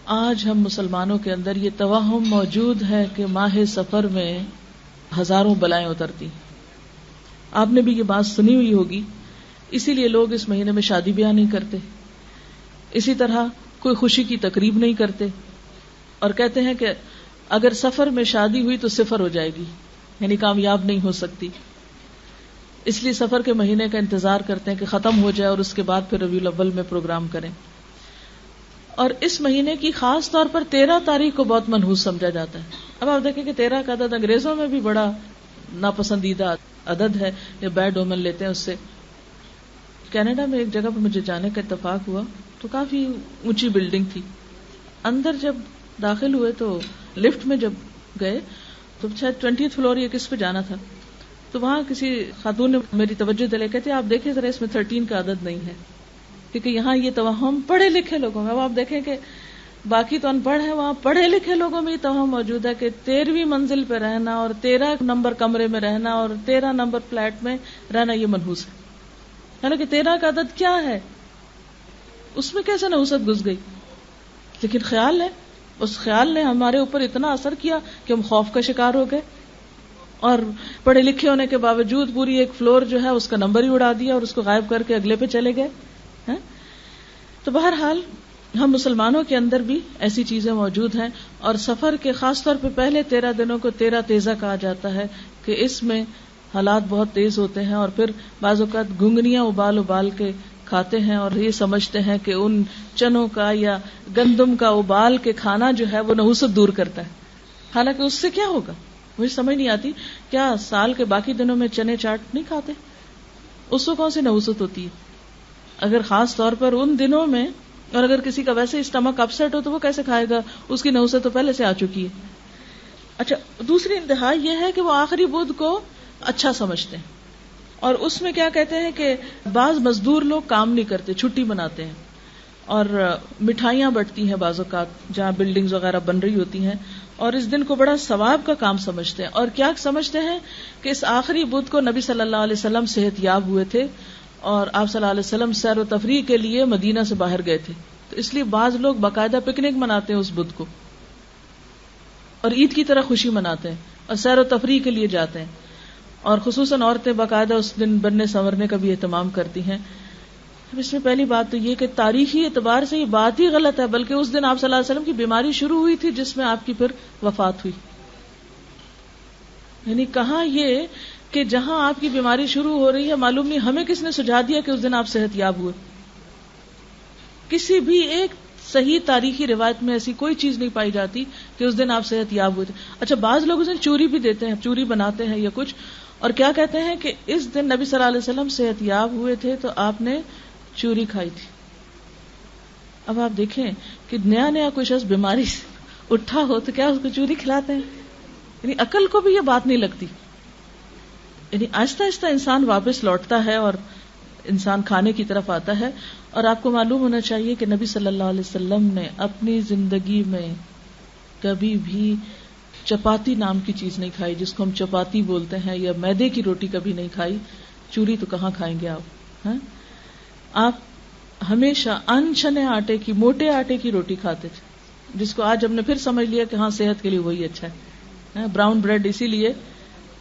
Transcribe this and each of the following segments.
آج ہم مسلمانوں کے اندر یہ توہم موجود ہے کہ ماہ سفر میں ہزاروں بلائیں اترتی. آپ نے بھی یہ بات سنی ہوئی ہوگی. اسی لیے لوگ اس مہینے میں شادی بیاہ نہیں کرتے, اسی طرح کوئی خوشی کی تقریب نہیں کرتے, اور کہتے ہیں کہ اگر سفر میں شادی ہوئی تو صفر ہو جائے گی, یعنی کامیاب نہیں ہو سکتی. اس لیے سفر کے مہینے کا انتظار کرتے ہیں کہ ختم ہو جائے اور اس کے بعد پھر ربیع الاول میں پروگرام کریں. اور اس مہینے کی خاص طور پر 13 تاریخ کو بہت منحوس سمجھا جاتا ہے. اب آپ دیکھیں کہ 13 کا عدد انگریزوں میں بھی بڑا ناپسندیدہ عدد ہے, یا بیڈ اومن لیتے ہیں اس سے. کینیڈا میں ایک جگہ پر مجھے جانے کا اتفاق ہوا تو کافی اونچی بلڈنگ تھی. اندر جب داخل ہوئے تو لفٹ میں جب گئے تو شاید 20th فلور یا کس پہ جانا تھا, تو وہاں کسی خاتون نے میری توجہ دلائی, کہتے آپ دیکھیں ذرا اس میں 13 کا عدد نہیں ہے, کیونکہ یہاں یہ توہم پڑھے لکھے لوگوں میں, اب آپ دیکھیں کہ باقی تو ان پڑھ ہیں, وہاں پڑھے لکھے لوگوں میں یہ توہم موجود ہے کہ 13ویں منزل پہ رہنا اور 13 نمبر کمرے میں رہنا اور 13 نمبر فلیٹ میں رہنا یہ منحوس ہے. حالانکہ 13 کا عدد کیا ہے, اس میں کیسے نحوست گھس گئی. لیکن خیال ہے, اس خیال نے ہمارے اوپر اتنا اثر کیا کہ ہم خوف کا شکار ہو گئے, اور پڑھے لکھے ہونے کے باوجود پوری ایک فلور جو ہے اس کا نمبر ہی اڑا دیا اور اس کو غائب کر کے اگلے پہ چلے گئے. تو بہرحال ہم مسلمانوں کے اندر بھی ایسی چیزیں موجود ہیں, اور سفر کے خاص طور پہ پہلے 13 دنوں کو 13 تیزہ کہا جاتا ہے کہ اس میں حالات بہت تیز ہوتے ہیں, اور پھر بعض اوقات گھنگنیاں ابال ابال کے کھاتے ہیں اور یہ سمجھتے ہیں کہ ان چنوں کا یا گندم کا ابال کے کھانا جو ہے وہ نحوست دور کرتا ہے. حالانکہ اس سے کیا ہوگا, مجھے سمجھ نہیں آتی. کیا سال کے باقی دنوں میں چنے چاٹ نہیں کھاتے؟ اس کو کون سی نحوست ہوتی ہے؟ اگر خاص طور پر ان دنوں میں, اور اگر کسی کا ویسے اسٹمک اپسیٹ ہو تو وہ کیسے کھائے گا, اس کی نحوست تو پہلے سے آ چکی ہے. اچھا, دوسری انتہا یہ ہے کہ وہ آخری بدھ کو اچھا سمجھتے ہیں, اور اس میں کیا کہتے ہیں کہ بعض مزدور لوگ کام نہیں کرتے, چھٹی مناتے ہیں, اور مٹھائیاں بٹتی ہیں بعض اوقات جہاں بلڈنگز وغیرہ بن رہی ہوتی ہیں, اور اس دن کو بڑا ثواب کا کام سمجھتے ہیں. اور کیا سمجھتے ہیں کہ اس آخری بدھ کو نبی صلی اللہ علیہ وسلم صحت یاب ہوئے تھے, اور آپ صلی اللہ علیہ وسلم سیر و تفریح کے لیے مدینہ سے باہر گئے تھے, تو اس لیے بعض لوگ باقاعدہ پکنک مناتے ہیں اس بدھ کو, اور عید کی طرح خوشی مناتے ہیں, اور سیر و تفریح کے لیے جاتے ہیں, اور خصوصاً عورتیں باقاعدہ اس دن بننے سنورنے کا بھی اہتمام کرتی ہیں. اب اس میں پہلی بات تو یہ کہ تاریخی اعتبار سے یہ بات ہی غلط ہے, بلکہ اس دن آپ صلی اللہ علیہ وسلم کی بیماری شروع ہوئی تھی جس میں آپ کی پھر وفات ہوئی. یعنی کہاں یہ کہ جہاں آپ کی بیماری شروع ہو رہی ہے, معلوم نہیں ہمیں کس نے سجھا دیا کہ اس دن آپ صحت یاب ہوئے. کسی بھی ایک صحیح تاریخی روایت میں ایسی کوئی چیز نہیں پائی جاتی کہ اس دن آپ صحت یاب ہوئے تھے. اچھا, بعض لوگ اس دن چوری بھی دیتے ہیں, چوری بناتے ہیں یا کچھ, اور کیا کہتے ہیں کہ اس دن نبی صلی اللہ علیہ وسلم صحت یاب ہوئے تھے تو آپ نے چوری کھائی تھی. اب آپ دیکھیں کہ نیا نیا کوئی شخص بیماری سے اٹھا ہو تو کیا اس کو چوری کھلاتے ہیں؟ یعنی عقل کو بھی یہ بات نہیں لگتی. یعنی آہستہ آہستہ انسان واپس لوٹتا ہے اور انسان کھانے کی طرف آتا ہے. اور آپ کو معلوم ہونا چاہیے کہ نبی صلی اللہ علیہ وسلم نے اپنی زندگی میں کبھی بھی چپاتی نام کی چیز نہیں کھائی, جس کو ہم چپاتی بولتے ہیں, یا میدے کی روٹی کبھی نہیں کھائی. چوری تو کہاں کھائیں گے آپ؟ آپ ہمیشہ ان چنے آٹے کی, موٹے آٹے کی روٹی کھاتے تھے, جس کو آج ہم نے پھر سمجھ لیا کہ ہاں صحت کے لیے وہی اچھا ہے. براؤن بریڈ اسی لیے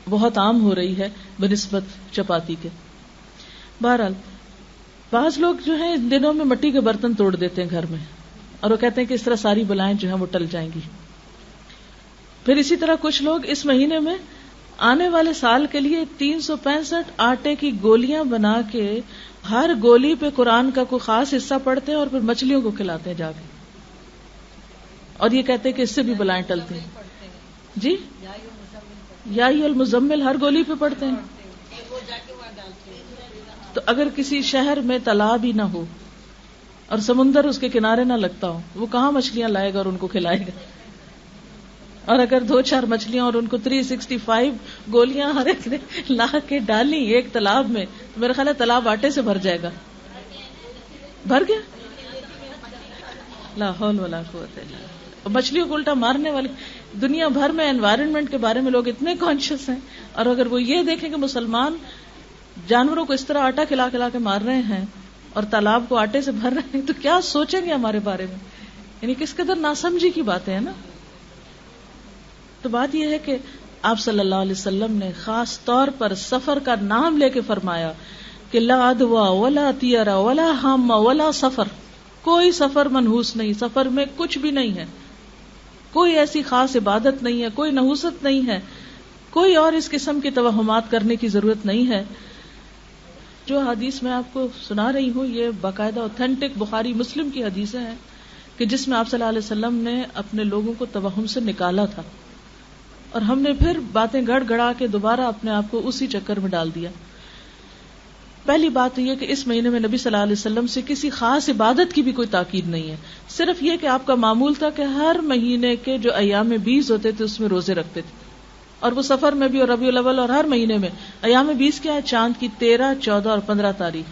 بہت عام ہو رہی ہے بنسبت چپاتی کے. بہرحال بعض لوگ جو ہیں ان دنوں میں مٹی کے برتن توڑ دیتے ہیں گھر میں, اور وہ کہتے ہیں کہ اس طرح ساری بلائیں جو ہیں وہ ٹل جائیں گی. پھر اسی طرح کچھ لوگ اس مہینے میں آنے والے سال کے لیے 365 آٹے کی گولیاں بنا کے ہر گولی پہ قرآن کا کوئی خاص حصہ پڑھتے ہیں اور پھر مچھلیوں کو کھلاتے ہیں جا کے, اور یہ کہتے ہیں کہ اس سے بھی بلائیں ٹلتی ہیں. جی, یا ایھا المزمل ہر گولی پہ پڑھتے ہیں. تو اگر کسی شہر میں تالاب ہی نہ ہو اور سمندر اس کے کنارے نہ لگتا ہو, وہ کہاں مچھلیاں لائے گا اور ان کو کھلائے گا؟ اور اگر 2-4 مچھلیاں اور ان کو 365 گولیاں ہر ایک نے لا کے ڈالی ایک تالاب میں, میرا خیال ہے تالاب آٹے سے بھر جائے گا. بھر گیا؟ لا حول ولا قوت الا باللہ. مچھلیوں کو الٹا مارنے والی دنیا بھر میں انوائرنمنٹ کے بارے میں لوگ اتنے کانشیس ہیں, اور اگر وہ یہ دیکھیں کہ مسلمان جانوروں کو اس طرح آٹا کھلا کھلا کے مار رہے ہیں اور تالاب کو آٹے سے بھر رہے ہیں, تو کیا سوچیں گے ہمارے بارے میں؟ یعنی کس قدر ناسمجھی کی باتیں ہیں نا. تو بات یہ ہے کہ آپ صلی اللہ علیہ وسلم نے خاص طور پر سفر کا نام لے کے فرمایا کہ لا عدوى ولا طیرہ ولا ہم ولا سفر، کوئی سفر منحوس نہیں، سفر میں کچھ بھی نہیں ہے، کوئی ایسی خاص عبادت نہیں ہے، کوئی نحوست نہیں ہے، کوئی اور اس قسم کی توہمات کرنے کی ضرورت نہیں ہے. جو حدیث میں آپ کو سنا رہی ہوں یہ باقاعدہ اوتھینٹک بخاری مسلم کی حدیثیں ہیں کہ جس میں آپ صلی اللہ علیہ وسلم نے اپنے لوگوں کو توہم سے نکالا تھا، اور ہم نے پھر باتیں گڑ گڑا کے دوبارہ اپنے آپ کو اسی چکر میں ڈال دیا. پہلی بات تو یہ کہ اس مہینے میں نبی صلی اللہ علیہ وسلم سے کسی خاص عبادت کی بھی کوئی تاکید نہیں ہے، صرف یہ کہ آپ کا معمول تھا کہ ہر مہینے کے جو ایام 20 ہوتے تھے اس میں روزے رکھتے تھے، اور وہ سفر میں بھی اور ربیع الاول اور ہر مہینے میں. ایام 20 کیا ہے؟ چاند کی 13، 14 اور 15 تاریخ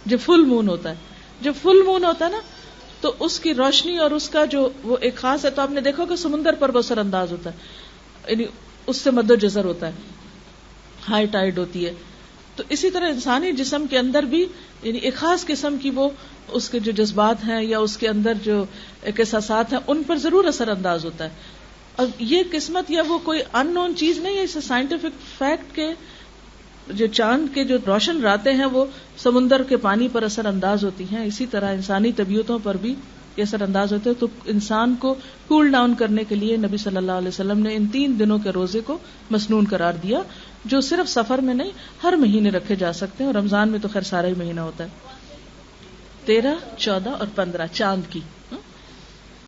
جب فل مون ہوتا ہے. جب فل مون ہوتا ہے نا تو اس کی روشنی اور اس کا جو وہ ایک خاص ہے. تو آپ نے دیکھا کہ سمندر پر بسر انداز ہوتا ہے، یعنی اس سے مد و جزر ہوتا ہے، ہائی ٹائیڈ ہوتی ہے. تو اسی طرح انسانی جسم کے اندر بھی یعنی ایک خاص قسم کی وہ اس کے جو جذبات ہیں یا اس کے اندر جو ایک احساسات ہیں ان پر ضرور اثر انداز ہوتا ہے. اور یہ قسمت یا وہ کوئی ان نون چیز نہیں ہے، اسے سائنٹیفک فیکٹ کے جو چاند کے جو روشن راتیں ہیں وہ سمندر کے پانی پر اثر انداز ہوتی ہیں، اسی طرح انسانی طبیعتوں پر بھی یہ اثر انداز ہوتے ہیں. تو انسان کو کول ڈاؤن کرنے کے لیے نبی صلی اللہ علیہ وسلم نے ان 3 دنوں کے روزے کو مسنون قرار دیا، جو صرف سفر میں نہیں ہر مہینے رکھے جا سکتے ہیں. اور رمضان میں تو خیر سارا ہی مہینہ ہوتا ہے. 13، 14 اور 15 چاند کی